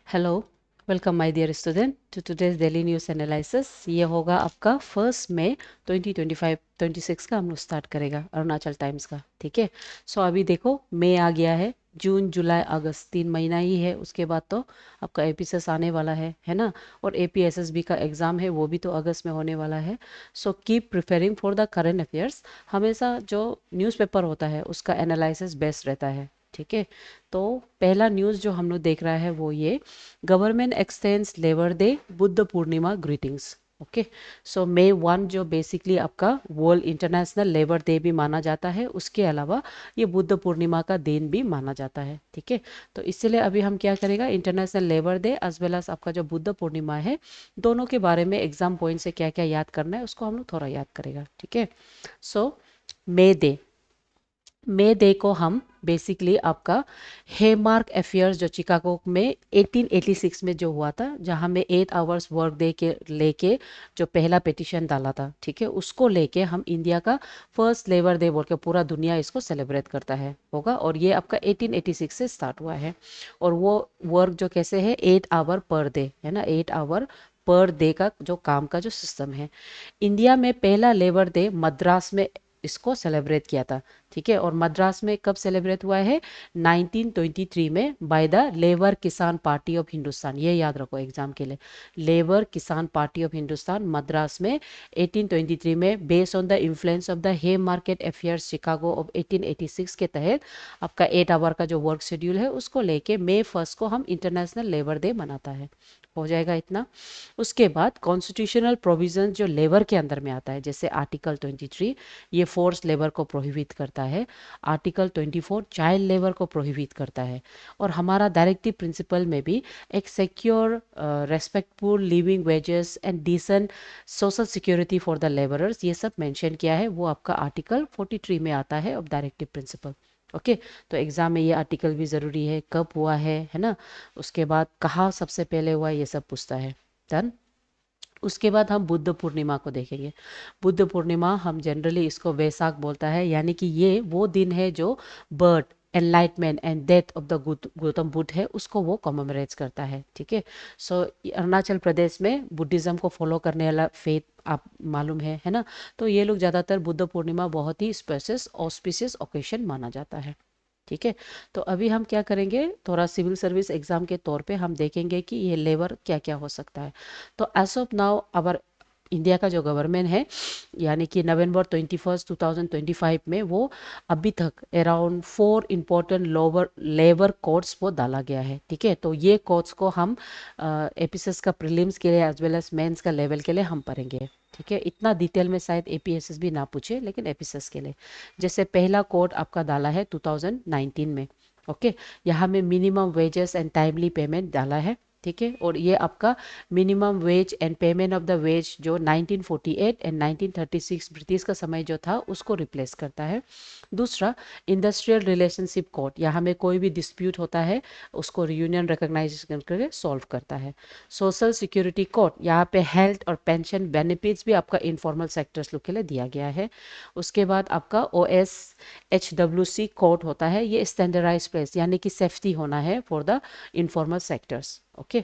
Hello, welcome my dear student to today's daily news analysis. ये होगा आपका 1 मई 2025 26 का हम लोग स्टार्ट करेगा अरुणाचल टाइम्स का। ठीक है। सो अभी देखो, मई आ गया है। जून जुलाई अगस्त 3 महीना ही है, उसके बाद तो आपका एपीएसएस आने वाला है ना। और एपीएसएसबी का एग्ज़ाम है, वो भी तो अगस्त में होने वाला है। So keep preparing for the current affairs. हमेशा जो न्यूज़पेपर होता है उसका एनालिसिस बेस्ट रहता है। ठीक है। तो पहला न्यूज़ जो हम लोग देख रहा है वो ये, government extends labour day Buddha Purnima greetings. Okay. So May 1 जो बेसिकली आपका वर्ल्ड इंटरनेशनल लेबर डे भी माना जाता है, उसके अलावा ये बुद्ध पूर्णिमा का दिन भी माना जाता है। ठीक है। तो इसलिए अभी हम क्या करेगा, International Labour Day as well as आपका जो बुद्ध पूर्णिमा है, दोनों के बारे में एग्जाम पॉइंट से क्या क्या याद करना है उसको हम लोग थोड़ा याद करेगा। ठीक है। सो मे डे, मे डे को हम बेसिकली आपका हेमार्क अफेयर्स जो चिकागो में 1886 में जो हुआ था, जहां में 8 आवर्स वर्क डे के लेके जो पहला पिटिशन डाला था, ठीक है, उसको लेके हम इंडिया का फर्स्ट लेबर डे बोल के पूरा दुनिया इसको सेलिब्रेट करता है होगा। और ये आपका 1886 से स्टार्ट हुआ है। और वो वर्क जो कैसे है, 8 आवर पर डे है ना, 8 आवर पर डे का जो काम का जो सिस्टम है। इंडिया में पहला लेबर डे मद्रास में इसको सेलिब्रेट किया था। ठीक है। और मद्रास में कब सेलिब्रेट हुआ है, 1923 में बाय द लेबर किसान पार्टी ऑफ हिंदुस्तान। ये याद रखो एग्जाम के लिए, लेबर किसान पार्टी ऑफ हिंदुस्तान मद्रास में 1823 में, based on the influence of the Haymarket affairs Chicago of 1886 के तहत आपका 8 आवर का जो वर्क शेड्यूल है उसको लेके मई 1 को हम इंटरनेशनल लेबर डे मनाता है। हो जाएगा इतना। उसके बाद कॉन्स्टिट्यूशनल प्रोविजन जो लेबर के अंदर में आता है, जैसे आर्टिकल 23 ये फोर्स लेबर को प्रोहिबिट करता है। आर्टिकल 24 चाइल्ड लेबर को प्रोहिबिट करता है। और हमारा डायरेक्टिव प्रिंसिपल में भी एक secure respectful living wages and decent social security for the labourers, ये सब मेंशन किया है, वो आपका आर्टिकल 43 में आता है ऑफ डायरेक्टिव प्रिंसिपल। ओके। तो एग्जाम में ये आर्टिकल भी ज़रूरी है, कब हुआ है ना। उसके बाद कहाँ सबसे पहले हुआ, ये सब पूछता है। डन। उसके बाद हम बुद्ध पूर्णिमा को देखेंगे। बुद्ध पूर्णिमा हम जनरली इसको वैसाख बोलता है, यानी कि ये वो दिन है जो birth enlightenment and death of the Gautam Buddha है, उसको वो कॉमेमोरेट करता है। ठीक है। सो अरुणाचल प्रदेश में बुद्धिज्म को फॉलो करने वाला फेथ आप मालूम है ना। तो ये लोग ज़्यादातर बुद्ध पूर्णिमा बहुत ही स्पेशस ऑस्पिशियस ओकेशन माना जाता है। ठीक है। तो अभी हम क्या करेंगे, थोड़ा सिविल सर्विस एग्जाम के तौर पे हम देखेंगे कि ये लेबर क्या क्या हो सकता है। तो as of now our India का जो गवर्नमेंट है, यानी कि नवंबर 21 2025 में वो अभी तक around 4 important labour labour codes वो डाला गया है। ठीक है। तो ये कोड्स को हम एपीएसएस का प्रीलिम्स के लिए एज वेल एज मेंस का लेवल के लिए हम पढ़ेंगे। ठीक है। इतना डिटेल में शायद एपीएसएस भी ना पूछे, लेकिन एपीएसएस के लिए जैसे पहला कोड आपका डाला है 2019 में। ओके। यहाँ में minimum wages and timely payment डाला है। ठीक है। और ये आपका minimum wage and payment of the ways जो 1948 एंड 1936 ब्रिटिश का समय जो था उसको रिप्लेस करता है। दूसरा, इंडस्ट्रियल रिलेशनशिप कोड, यहाँ में कोई भी डिस्प्यूट होता है उसको रियूनियन रिकॉग्नाइजेशन करके सॉल्व करता है। सोशल सिक्योरिटी कोड, यहाँ पे हेल्थ और पेंशन बेनिफिट्स भी आपका इनफॉर्मल सेक्टर्स लोग के लिए दिया गया है। उसके बाद आपका OSHWC कोड होता है, ये स्टैंडर्डाइज प्लेस यानी कि सेफ्टी होना है for the informal sectors. Okay.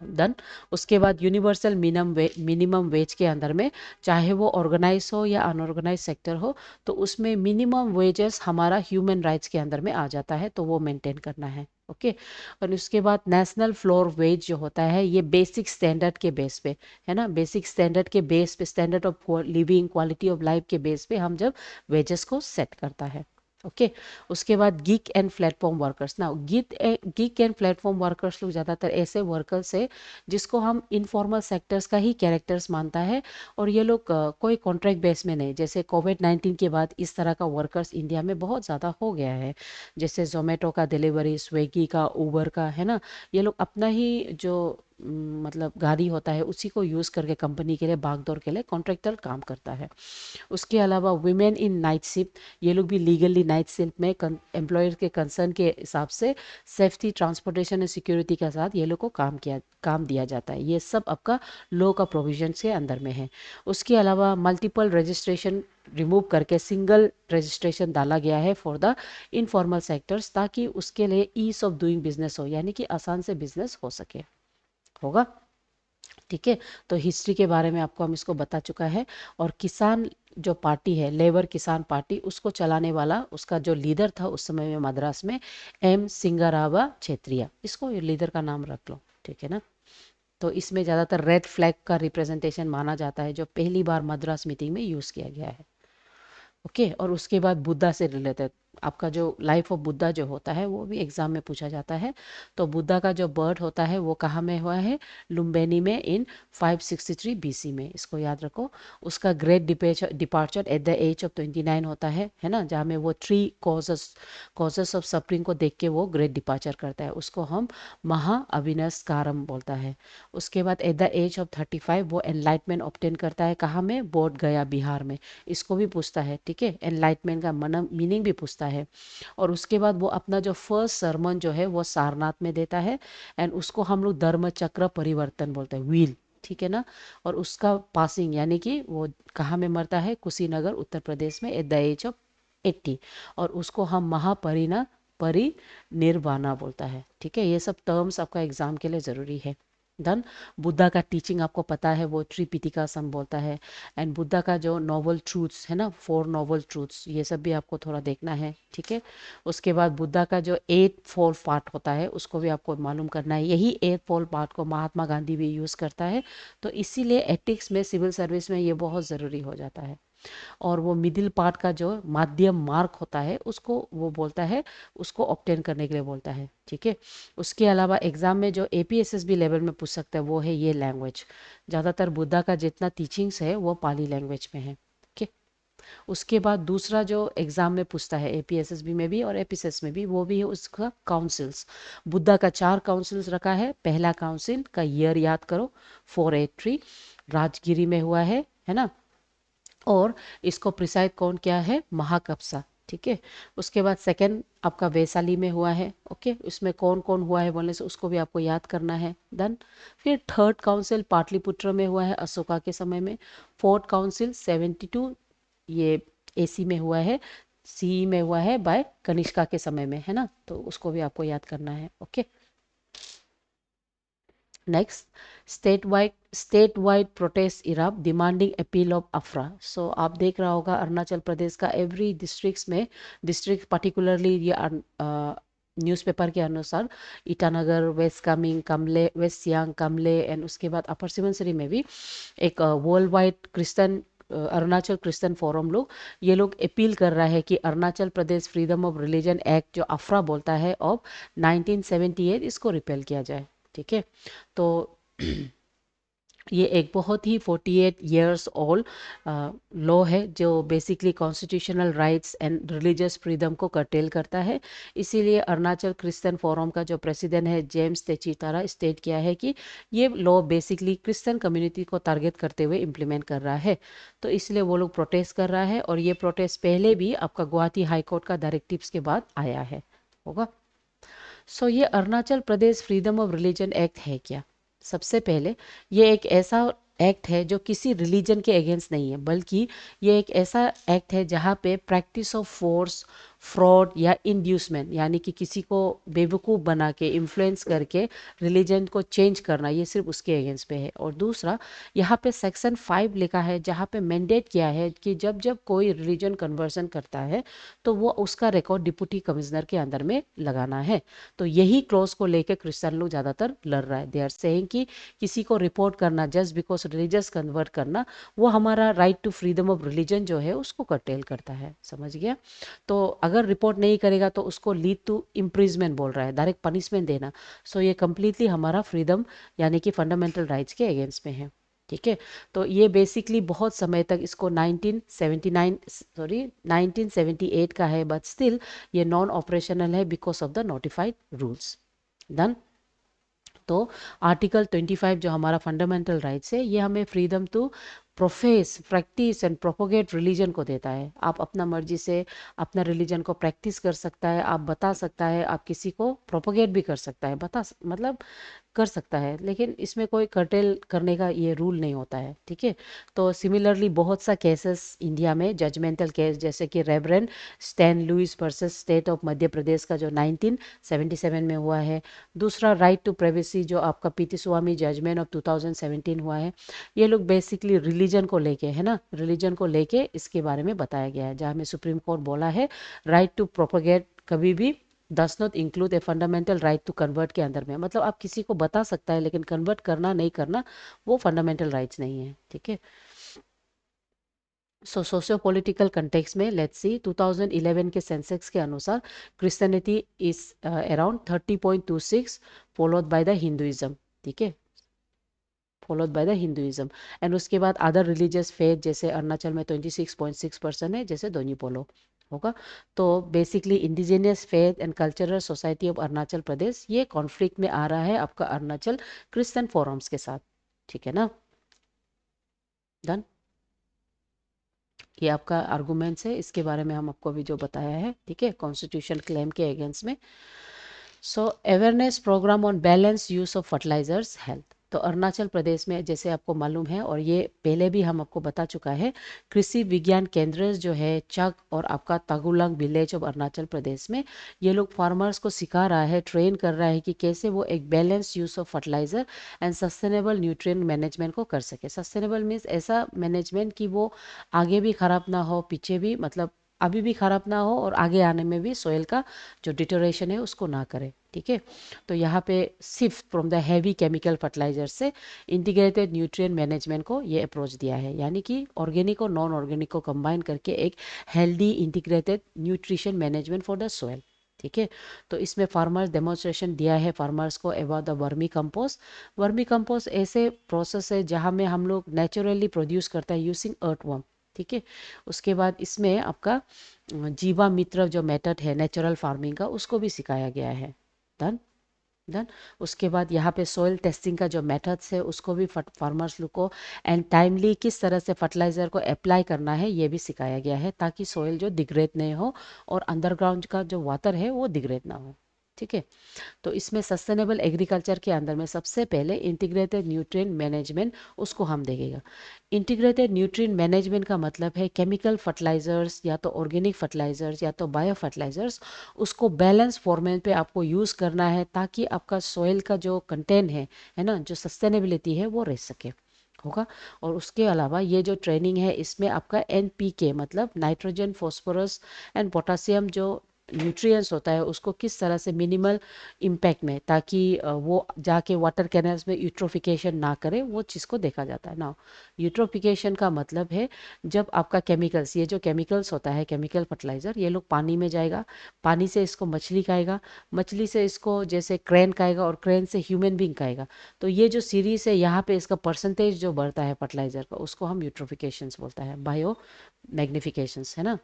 Done. उसके बाद यूनिवर्सल मिनिमम वेज के अंदर में, चाहे वो ऑर्गेनाइज हो या अनऑर्गेनाइज सेक्टर हो, तो उसमें मिनिमम वेजेस हमारा ह्यूमन राइट्स के अंदर में आ जाता है, तो वो मेंटेन करना है। ओके। और उसके बाद नेशनल फ्लोर वेज जो होता है, ये बेसिक स्टैंडर्ड के बेस पे है ना, बेसिक स्टैंडर्ड के बेस पे, standard of living quality of life के बेस पे हम जब वेजेस को सेट करता है। ओके। उसके बाद गिग एंड प्लेटफॉर्म वर्कर्स ना, गिग एंड प्लेटफॉर्म वर्कर्स लोग ज़्यादातर ऐसे वर्कर्स है जिसको हम इनफॉर्मल सेक्टर्स का ही कैरेक्टर्स मानता है। और ये लोग कोई कॉन्ट्रैक्ट बेस में नहीं, जैसे कोविड-19 के बाद इस तरह का वर्कर्स इंडिया में बहुत ज़्यादा हो गया है। जैसे जोमेटो का डिलीवरी, स्विगी का, उबर का है ना, ये लोग अपना ही जो मतलब गाड़ी होता है उसी को यूज़ करके कंपनी के लिए भागदौड़ के लिए कॉन्ट्रैक्टर काम करता है। उसके अलावा वुमेन इन नाइट शिफ्ट, ये लोग भी लीगली नाइट शिफ्ट में एम्प्लॉयर के कंसर्न के हिसाब से सेफ्टी, ट्रांसपोर्टेशन और सिक्योरिटी के साथ ये लोग को काम दिया जाता है। ये सब आपका लॉ का प्रोविजन के अंदर में है। उसके अलावा मल्टीपल रजिस्ट्रेशन रिमूव करके सिंगल रजिस्ट्रेशन डाला गया है फॉर द इनफॉर्मल सेक्टर्स, ताकि उसके लिए ईज ऑफ डूइंग बिजनेस हो, यानी कि आसान से बिजनेस हो सके, होगा। ठीक है, तो हिस्ट्री के बारे में आपको हम इसको बता चुका है। और किसान जो पार्टी है, लेबर किसान पार्टी, उसको चलाने वाला उसका जो लीडर था उस समय में मद्रास में, एम सिंगारावा क्षेत्रिया, इसको लीडर का नाम रख लो। ठीक है ना। तो इसमें ज़्यादातर रेड फ्लैग का रिप्रेजेंटेशन माना जाता है, जो पहली बार मद्रास मीटिंग में यूज़ किया गया है। ओके, और उसके बाद बुद्धा से रिलेटेड आपका जो लाइफ ऑफ बुद्धा जो होता है वो भी एग्जाम में पूछा जाता है। तो बुद्धा का जो बर्थ होता है वो कहाँ में हुआ है, लुम्बिनी में इन 563 बीसी में, इसको याद रखो। उसका great departure at the age of 29 होता है ना, जहाँ में वो 3 कॉजेस ऑफ सफरिंग को देख के वो ग्रेट डिपार्चर करता है, उसको हम महा अविनस्कारम बोलता है। उसके बाद एट द एज ऑफ 35 वो एनलाइटमेंट ऑब्टेन करता है, कहाँ में, बोध गया बिहार में, इसको भी पूछता है। ठीक है, एनलाइटमेंट का मीनिंग भी पूछता है। और उसके बाद वो अपना जो फर्स्ट सरमन जो है वो सारनाथ में देता है, एंड उसको हम लोग धर्म चक्र परिवर्तन बोलते हैं, व्हील। ठीक है ना। और उसका पासिंग यानी कि वो कहाँ में मरता है, कुशीनगर उत्तर प्रदेश में एट द एज ऑफ 80, और उसको हम परिनिर्वाणा बोलता है। ठीक है, ये सब टर्म्स आपका एग्जाम के लिए ज़रूरी है। धन बुद्धा का टीचिंग आपको पता है, वो त्रिपिटिका सम बोलता है। एंड बुद्धा का जो नोबल ट्रूथ्स है ना, 4 नोबल ट्रूथ्स, ये सब भी आपको थोड़ा देखना है। ठीक है, उसके बाद बुद्धा का जो 8 फोल पार्ट होता है उसको भी आपको मालूम करना है। यही 8 फोल पार्ट को महात्मा गांधी भी यूज़ करता है, तो इसीलिए एथिक्स में, सिविल सर्विस में ये बहुत ज़रूरी हो जाता है। और वो मिडिल पार्ट का जो माध्यम मार्क होता है उसको वो बोलता है, उसको ऑब्टेन करने के लिए बोलता है। ठीक है, उसके अलावा एग्जाम में जो एपीएसएसबी लेवल में पूछ सकता है वो है ये लैंग्वेज। ज़्यादातर बुद्धा का जितना टीचिंग्स है वो पाली लैंग्वेज में है। ओके, उसके बाद दूसरा जो एग्जाम में पूछता है एपीएसएसबी में भी और एपीएसएस में भी, वो भी है उसका काउंसिल्स। बुद्धा का 4 काउंसिल्स रखा है। पहला काउंसिल का ईयर याद करो, 483, राजगिरी में हुआ है ना। और इसको प्रिसाइड कौन किया है, महाकपसा। ठीक है, उसके बाद सेकंड आपका वैशाली में हुआ है। ओके, उसमें कौन कौन हुआ है बोलने से उसको भी आपको याद करना है। डन। फिर थर्ड काउंसिल पाटलिपुत्र में हुआ है अशोका के समय में। फोर्थ काउंसिल 72 ये एसी में हुआ है, सी में हुआ है बाय कनिष्का के समय में, है ना, तो उसको भी आपको याद करना है। ओके, नेक्स्ट, statewide protest इराब डिमांडिंग अपील ऑफ अफरा। सो आप देख रहा होगा अरुणाचल प्रदेश का एवरी डिस्ट्रिक्ट्स में, डिस्ट्रिक्ट पर्टिकुलरली ये न्यूज़पेपर के अनुसार ईटानगर, वेस्ट कामिंग, कमले, वेस्ट सियांग, कमले, एंड उसके बाद अपर सुबनसिरी में भी एक world wide Christian Arunachal Christian forum लोग, ये लोग अपील कर रहा है कि Arunachal Pradesh freedom of religion act जो अफरा बोलता है ऑफ 1978, इसको रिपेल किया जाए। ठीक है, तो ये एक बहुत ही 48 ईयर्स ओल्ड लॉ है जो basically constitutional rights and religious freedom को कर्टेल करता है। इसीलिए अरुणाचल क्रिश्चियन फोरम का जो प्रेसिडेंट है जेम्स तेचीतारा स्टेट किया है कि ये लॉ बेसिकली क्रिश्चियन कम्युनिटी को टारगेट करते हुए इम्प्लीमेंट कर रहा है। तो इसलिए वो लोग प्रोटेस्ट कर रहा है, और ये प्रोटेस्ट पहले भी आपका गुवाहाटी हाईकोर्ट का डायरेक्टिव्स के बाद आया है, होगा। सो ये Arunachal Pradesh freedom of religion act है क्या? सबसे पहले ये एक ऐसा एक्ट है जो किसी रिलीजन के अगेंस्ट नहीं है, बल्कि ये एक ऐसा एक्ट है जहाँ पे प्रैक्टिस ऑफ फोर्स, फ्रॉड या इंड्यूसमेंट, यानी कि किसी को बेवकूफ़ बना के इन्फ्लुएंस करके रिलीजन को चेंज करना, ये सिर्फ उसके अगेंस्ट पे है। और दूसरा, यहाँ पे सेक्शन 5 लिखा है जहाँ पे मैंडेट किया है कि जब जब कोई रिलीजन कन्वर्सन करता है तो वो उसका रिकॉर्ड डिप्टी कमिश्नर के अंदर में लगाना है। तो यही क्लॉज को लेकर क्रिश्चियन लोग ज़्यादातर लड़ रहा है। दे आर सेइंग कि किसी को रिपोर्ट करना जस्ट बिकॉज रिलीजियस कन्वर्ट करना, वो हमारा right to freedom of religion जो है उसको कर्टेल करता है। समझ गया? तो अगर रिपोर्ट नहीं करेगा तो उसको लीड टू इम्प्रिजमेंट बोल रहा है, डायरेक्ट पनिशमेंट देना। सो ये कंप्लीटली हमारा फ्रीडम यानी कि फंडामेंटल राइट्स के अगेंस्ट में है। ठीक है, तो ये बेसिकली बहुत समय तक इसको 1978 का है, बट स्टिल ये नॉन ऑपरेशनल है because of the notified rules. Done. तो आर्टिकल 25 जो हमारा फंडामेंटल राइट्स है, ये हमें freedom to profess, practice and propagate religion को देता है। आप अपना मर्जी से अपना रिलीजन को प्रैक्टिस कर सकता है, आप बता सकता है, आप किसी को प्रोपोगेट भी कर सकता है, मतलब कर सकता है, लेकिन इसमें कोई कर्टेल करने का ये रूल नहीं होता है, ठीक है। तो सिमिलरली बहुत सा केसेस इंडिया में जजमेंटल केस, जैसे कि reverend Stan Louis versus state of Madhya Pradesh का जो 1977 में हुआ है। दूसरा राइट टू प्राइवेसी जो आपका पीटी स्वामी जजमेंट ऑफ 2017 हुआ है। ये लोग बेसिकली रिलीजन को लेके है ना, रिलीजन को लेके इसके बारे में बताया गया है, जहाँ में सुप्रीम कोर्ट बोला है राइट टू प्रोपोगेट कभी भी does not include a fundamental right to convert के अंदर में। मतलब आप किसी को बता सकता है, लेकिन कन्वर्ट करना नहीं करना वो फंडामेंटल राइट्स नहीं है, ठीक है। सो सोशियो पॉलिटिकल कंटेक्स में लेट्स सी 2011 के सेंसेक्स के अनुसार Christianity is around 30.26, followed by the Hinduism, ठीक है, followed by the Hinduism. And उसके बाद अदर रिलीजियस फेथ जैसे अरुणाचल में 26.6% है, जैसे दोनी पोलो होगा। तो basically indigenous faith and cultural society of Arunachal Pradesh ये कॉन्फ्लिक्ट में आ रहा है आपका अरुणाचल क्रिश्चियन फोरम्स के साथ, ठीक है ना। डन, ये आपका आर्गुमेंट्स है, इसके बारे में हम आपको अभी जो बताया है, ठीक है, कॉन्स्टिट्यूशन क्लेम के अगेंस्ट में। So awareness programme on balance use of fertilisers health. तो अरुणाचल प्रदेश में जैसे आपको मालूम है, और ये पहले भी हम आपको बता चुका है, कृषि विज्ञान केंद्र जो है चक और आपका तागुलंग विलेज ऑफ अरुणाचल प्रदेश में, ये लोग फार्मर्स को सिखा रहा है, ट्रेन कर रहा है कि कैसे वो एक balance use of fertiliser and sustainable nutrient management को कर सके। सस्टेनेबल मीन्स ऐसा मैनेजमेंट कि वो आगे भी खराब ना हो, पीछे भी, मतलब अभी भी खराब ना हो और आगे आने में भी सोयल का जो डिटोरेशन है उसको ना करे, ठीक है। तो यहाँ पे shift from the heavy chemical fertiliser से इंटीग्रेटेड न्यूट्रिएंट मैनेजमेंट को ये अप्रोच दिया है, यानी कि ऑर्गेनिक और नॉन ऑर्गेनिक को कंबाइन करके एक healthy integrated nutrition management for the soil, ठीक है। तो इसमें फार्मर्स डेमोन्स्ट्रेशन दिया है फार्मर्स को about the vermi compost. Vermi compost ऐसे प्रोसेस है जहाँ में हम लोग नेचुरली प्रोड्यूस करता है यूजिंग अर्थवर्म, ठीक है। उसके बाद इसमें आपका जीवा मित्र जो मेथड है नेचुरल फार्मिंग का, उसको भी सिखाया गया है। Done, done. उसके बाद यहाँ पे सॉइल टेस्टिंग का जो मेथड्स है उसको भी फार्मर्स लोग को एंड टाइमली किस तरह से फर्टिलाइजर को अप्लाई करना है ये भी सिखाया गया है, ताकि सॉइल जो डिग्रेड नहीं हो और अंडरग्राउंड का जो वाटर है वो डिग्रेड ना हो, ठीक है। तो इसमें सस्टेनेबल एग्रीकल्चर के अंदर में सबसे पहले इंटीग्रेटेड न्यूट्रिएंट मैनेजमेंट उसको हम देखेगा। इंटीग्रेटेड न्यूट्रिएंट मैनेजमेंट का मतलब है केमिकल फर्टिलाइजर्स या तो ऑर्गेनिक फर्टिलाइजर्स या तो बायो फर्टिलाइजर्स, उसको बैलेंस फॉर्मेट पे आपको यूज़ करना है, ताकि आपका सॉइल का जो कंटेंट है ना, जो सस्टेनेबिलिटी है वो रह सके, होगा। और उसके अलावा ये जो ट्रेनिंग है इसमें आपका एनपीके मतलब नाइट्रोजन फॉस्फोरस एंड पोटासियम जो न्यूट्रिएंट्स होता है उसको किस तरह से मिनिमल इम्पैक्ट में, ताकि वो जाके वाटर कैनल्स में यूट्रोफिकेशन ना करे, वो चीज़ को देखा जाता है ना। यूट्रोफिकेशन का मतलब है जब आपका केमिकल्स, ये जो केमिकल्स होता है केमिकल फर्टिलाइजर, ये लोग पानी में जाएगा, पानी से इसको मछली खाएगा, मछली से इसको जैसे क्रेन खाएगा और क्रेन से ह्यूमन बींग खाएगा। तो ये जो सीरीज है यहाँ पे इसका परसेंटेज जो बढ़ता है फर्टिलाइजर का, उसको हम यूट्रोफिकेशंस बोलता है, बायो मैग्निफिकेशंस, है ना।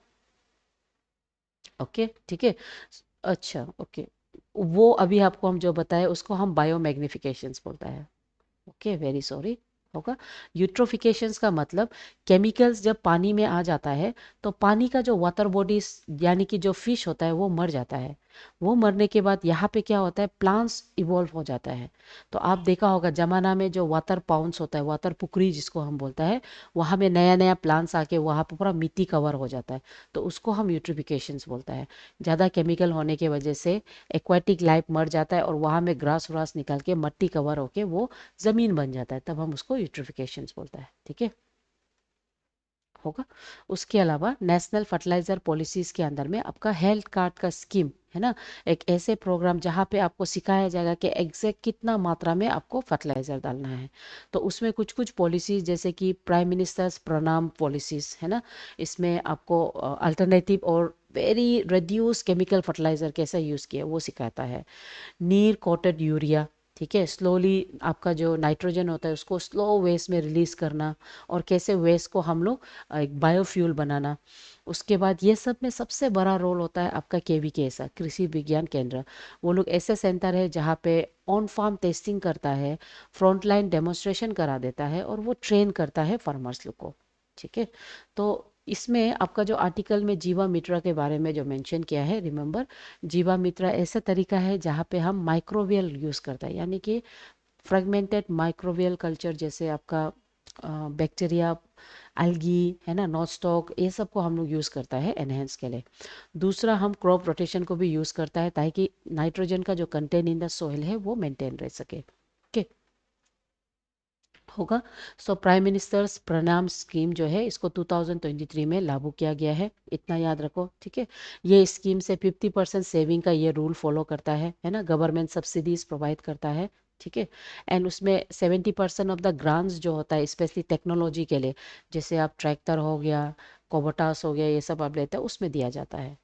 ओके, ठीक है। अच्छा, ओके। वो अभी आपको हम जो बताए उसको हम बायो मैग्निफिकेशंस बोलता है। ओके, वेरी सॉरी, होगा। यूट्रोफिकेशंस का मतलब केमिकल्स जब पानी में आ जाता है तो पानी का जो वाटर बॉडीज यानी कि जो फिश होता है वो मर जाता है। वो मरने के बाद यहाँ पे क्या होता है, प्लांट्स इवॉल्व हो जाता है। तो आप देखा होगा जमाना में जो वाटर पाउंड्स होता है, वाटर पुकरी जिसको हम बोलता है, वहाँ में नया नया प्लांट्स आके वहाँ पे पूरा मिट्टी कवर हो जाता है। तो उसको हम यूट्रोफिकेशंस बोलता है। ज़्यादा केमिकल होने की वजह से एक्वाटिक लाइफ मर जाता है और वहाँ में ग्रास व्रास निकल के मट्टी कवर होके वो ज़मीन बन जाता है, तब हम उसको यूट्रिफिकेशंस बोलता है, ठीक है, होगा। उसके अलावा नेशनल फर्टिलाइजर पॉलिसीज के अंदर में आपका हेल्थ कार्ड का स्कीम है ना, एक ऐसे प्रोग्राम जहाँ पे आपको सिखाया जाएगा कि एग्जैक्ट कितना मात्रा में आपको फर्टिलाइजर डालना है। तो उसमें कुछ कुछ पॉलिसीज जैसे कि प्राइम मिनिस्टर्स प्रणाम पॉलिसीज है ना, इसमें आपको अल्टरनेटिव और वेरी रिड्यूस केमिकल फर्टिलाइजर कैसा यूज़ किया वो सिखाता है। नीर कोटेड यूरिया, ठीक है। स्लोली आपका जो नाइट्रोजन होता है उसको स्लो वेस्ट में रिलीज करना, और कैसे वेस्ट को हम लोग एक बायोफ्यूल बनाना। उसके बाद ये सब में सबसे बड़ा रोल होता है आपका केवीकेएस कृषि विज्ञान केंद्र। वो लोग ऐसे सेंटर है जहाँ पे ऑन फार्म टेस्टिंग करता है, फ्रंट लाइन डेमोन्स्ट्रेशन करा देता है, और वो ट्रेन करता है फार्मर्स लोग को। ठीक है। तो इसमें आपका जो आर्टिकल में जीवा मित्रा के बारे में जो मेंशन किया है, रिमेंबर, जीवा मित्रा ऐसा तरीका है जहाँ पे हम माइक्रोबियल यूज़ करता है, यानी कि फ्रेगमेंटेड माइक्रोबियल कल्चर, जैसे आपका बैक्टीरिया, algae है ना, नॉट स्टॉक, ये सब को हम लोग यूज़ करता है एनहेंस के लिए। दूसरा, हम क्रॉप रोटेशन को भी यूज़ करता है ताकि नाइट्रोजन का जो कंटेंट इन द सोइल है वो मेंटेन रह सके। ओके, होगा। सो प्राइम मिनिस्टर्स प्रणाम स्कीम जो है इसको 2023 में लागू किया गया है, इतना याद रखो। ठीक है। ये स्कीम से 50% सेविंग का ये रूल फॉलो करता है ना, गवर्नमेंट सब्सिडीज प्रोवाइड करता है। ठीक है। एंड उसमें 70% ऑफ द ग्रांट्स जो होता है स्पेशली टेक्नोलॉजी के लिए, जैसे आप ट्रैक्टर हो गया, कोबोटास हो गया, ये सब आप लेते हैं उसमें दिया जाता है।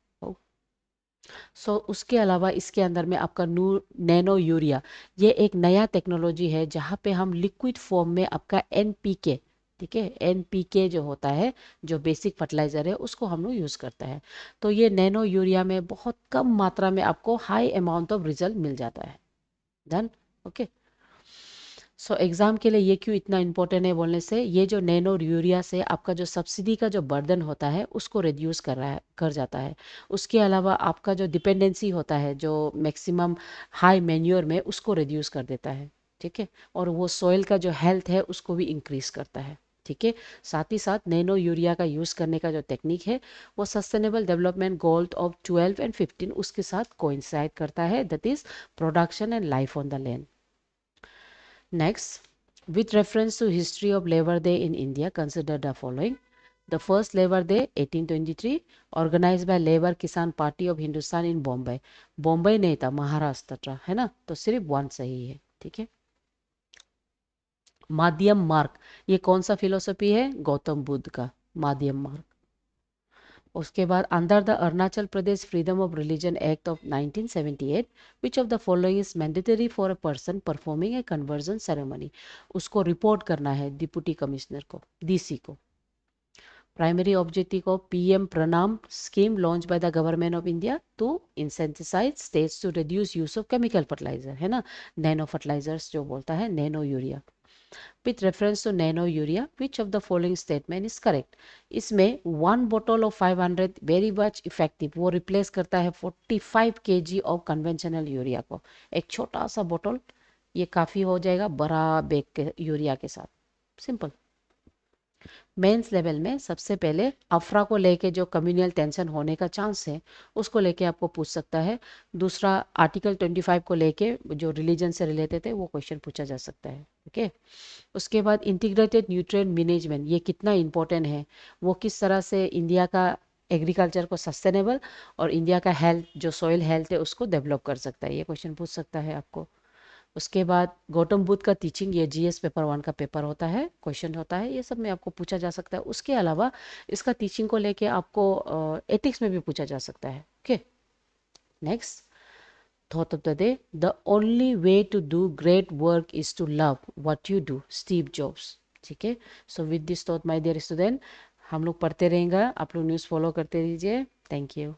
सो उसके अलावा इसके अंदर में आपका नैनो यूरिया, ये एक नया टेक्नोलॉजी है जहाँ पे हम लिक्विड फॉर्म में आपका एनपीके, ठीक है, एनपीके जो होता है, जो बेसिक फर्टिलाइजर है, उसको हम लोग यूज़ करता है। तो ये नैनो यूरिया में बहुत कम मात्रा में आपको हाई अमाउंट ऑफ रिजल्ट मिल जाता है। डन। ओके। सो एग्ज़ाम के लिए ये क्यों इतना इंपॉर्टेंट है बोलने से, ये जो नैनो यूरिया से आपका जो सब्सिडी का जो बर्डन होता है उसको रिड्यूस कर रहा है, कर जाता है। उसके अलावा आपका जो डिपेंडेंसी होता है जो मैक्सिमम हाई मैन्योर में, उसको रिड्यूस कर देता है। ठीक है। और वो सॉइल का जो हेल्थ है उसको भी इंक्रीज करता है। ठीक है। साथ ही साथ नैनो यूरिया का यूज़ करने का जो टेक्निक है वो sustainable development goal of 12 and 15 उसके साथ कोइंसाइड करता है, that is production and life on the land. Next, with reference to history of Labor Day in India, consider the following. The first Labor Day 1823 organized by Labor Kisan Party of Hindustan in Bombay. Bombay नहीं था, महाराष्ट्र था, है ना, तो सिर्फ one सही है। ठीक है। माध्यम मार्ग, ये कौन सा फिलोसफी है, गौतम बुद्ध का माध्यम मार्ग। उसके बाद under the Arunachal Pradesh freedom of religion act of 1978 which of the following is mandatory for a person performing a conversion ceremony, उसको रिपोर्ट करना है डिप्टी कमिश्नर को, डीसी को। Primary objective of PM Pranam scheme launch by the government of India to incentivise states to reduce use of chemical fertiliser, है ना, nano fertilisers जो बोलता है, nano urea. With reference to nano urea, which of the following statement is correct? इसमें one bottle of 500 very much effective, वो replace करता है 45 kg of conventional urea को। एक छोटा सा बोतल ये काफ़ी हो जाएगा बड़ा बैग के यूरिया के साथ। सिंपल। मेंस लेवल में सबसे पहले अफरा को लेके जो कम्युनल टेंशन होने का चांस है उसको लेके आपको पूछ सकता है। दूसरा, आर्टिकल 25 को लेके जो रिलीजन से रिलेटेड है वो क्वेश्चन पूछा जा सकता है। ओके। उसके बाद इंटीग्रेटेड न्यूट्रिएंट मैनेजमेंट, ये कितना इंपॉर्टेंट है, वो किस तरह से इंडिया का एग्रीकल्चर को सस्टेनेबल और इंडिया का हेल्थ जो सॉइल हेल्थ है उसको डेवलप कर सकता है, ये क्वेश्चन पूछ सकता है आपको। उसके बाद गौतम बुद्ध का टीचिंग, ये जीएस पेपर 1 का पेपर होता है, क्वेश्चन होता है, ये सब में आपको पूछा जा सकता है। उसके अलावा इसका टीचिंग को लेके आपको एथिक्स में भी पूछा जा सकता है। Okay. Next thought of the day, the only way to do great work is to love what you do, Steve Jobs. ठीक है। So with this thought my dear student, हम लोग पढ़ते रहेंगे, आप लोग न्यूज़ फॉलो करते रहिए। Thank you.